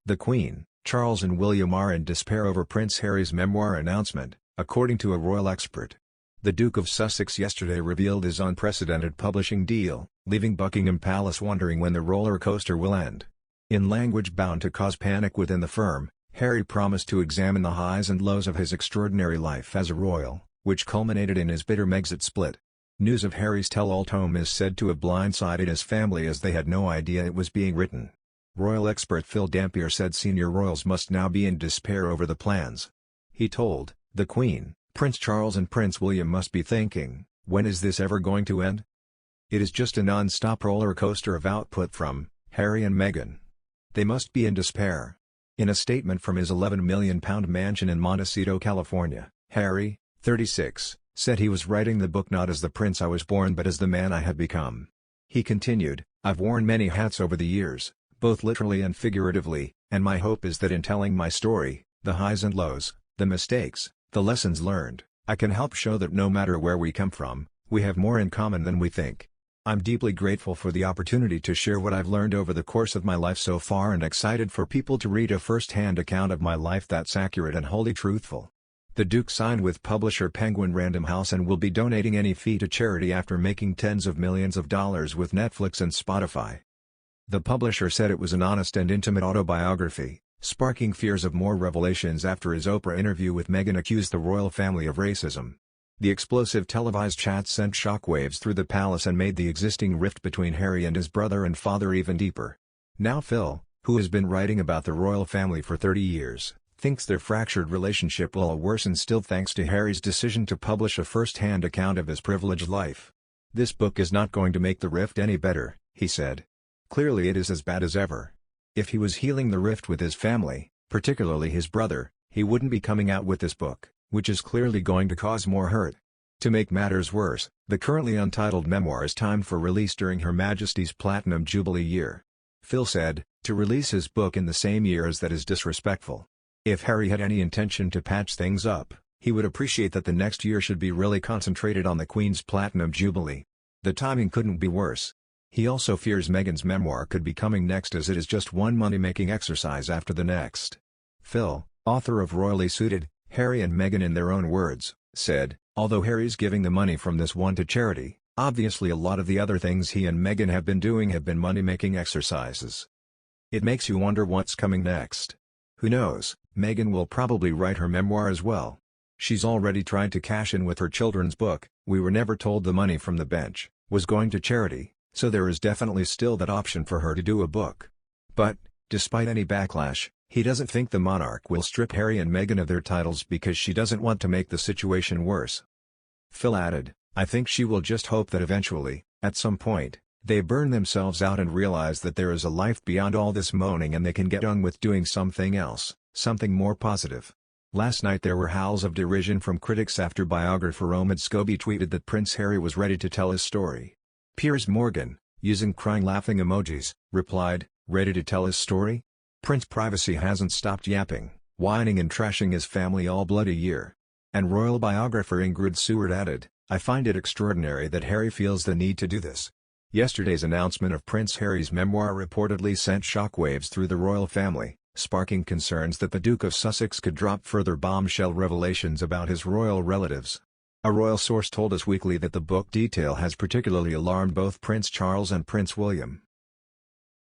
The Queen, Charles and William are in despair over Prince Harry's memoir announcement, according to a royal expert. The Duke of Sussex yesterday revealed his unprecedented publishing deal, leaving Buckingham Palace wondering when the roller coaster will end. In language bound to cause panic within the firm, Harry promised to examine the highs and lows of his extraordinary life as a royal, which culminated in his bitter Megxit split. News of Harry's tell-all tome is said to have blindsided his family as they had no idea it was being written. Royal expert Phil Dampier said senior royals must now be in despair over the plans. He told the Queen, Prince Charles and Prince William must be thinking, when is this ever going to end? It is just a non-stop roller coaster of output from Harry and Meghan. They must be in despair. In a statement from his £11 million mansion in Montecito, California, Harry, 36, said he was writing the book not as the prince I was born but as the man I have become. He continued, I've worn many hats over the years, both literally and figuratively, and my hope is that in telling my story, the highs and lows, the mistakes, the lessons learned, I can help show that no matter where we come from, we have more in common than we think. I'm deeply grateful for the opportunity to share what I've learned over the course of my life so far and excited for people to read a first-hand account of my life that's accurate and wholly truthful. The Duke signed with publisher Penguin Random House and will be donating any fee to charity after making tens of millions of dollars with Netflix and Spotify. The publisher said it was an honest and intimate autobiography, sparking fears of more revelations after his Oprah interview with Meghan accused the royal family of racism. The explosive televised chat sent shockwaves through the palace and made the existing rift between Harry and his brother and father even deeper. Now Phil, who has been writing about the royal family for 30 years, thinks their fractured relationship will worsen still thanks to Harry's decision to publish a first-hand account of his privileged life. This book is not going to make the rift any better, he said. Clearly it is as bad as ever. If he was healing the rift with his family, particularly his brother, he wouldn't be coming out with this book, which is clearly going to cause more hurt. To make matters worse, the currently untitled memoir is timed for release during Her Majesty's Platinum Jubilee year. Phil said, to release his book in the same year as that is disrespectful. If Harry had any intention to patch things up, he would appreciate that the next year should be really concentrated on the Queen's Platinum Jubilee. The timing couldn't be worse. He also fears Meghan's memoir could be coming next as it is just one money-making exercise after the next. Phil, author of Royally Suited, Harry and Meghan in their own words, said, although Harry's giving the money from this one to charity, obviously a lot of the other things he and Meghan have been doing have been money-making exercises. It makes you wonder what's coming next. Who knows, Meghan will probably write her memoir as well. She's already tried to cash in with her children's book, We Were Never Told the Money from the Bench, was going to charity. So there is definitely still that option for her to do a book. But, despite any backlash, he doesn't think the monarch will strip Harry and Meghan of their titles because she doesn't want to make the situation worse. Phil added, I think she will just hope that eventually, at some point, they burn themselves out and realize that there is a life beyond all this moaning and they can get on with doing something else, something more positive. Last night there were howls of derision from critics after biographer Omid Scobie tweeted that Prince Harry was ready to tell his story. Piers Morgan, using crying laughing emojis, replied, ready to tell his story? Prince Privacy hasn't stopped yapping, whining and trashing his family all bloody year. And royal biographer Ingrid Seward added, I find it extraordinary that Harry feels the need to do this. Yesterday's announcement of Prince Harry's memoir reportedly sent shockwaves through the royal family, sparking concerns that the Duke of Sussex could drop further bombshell revelations about his royal relatives. A royal source told Us Weekly that the book detail has particularly alarmed both Prince Charles and Prince William.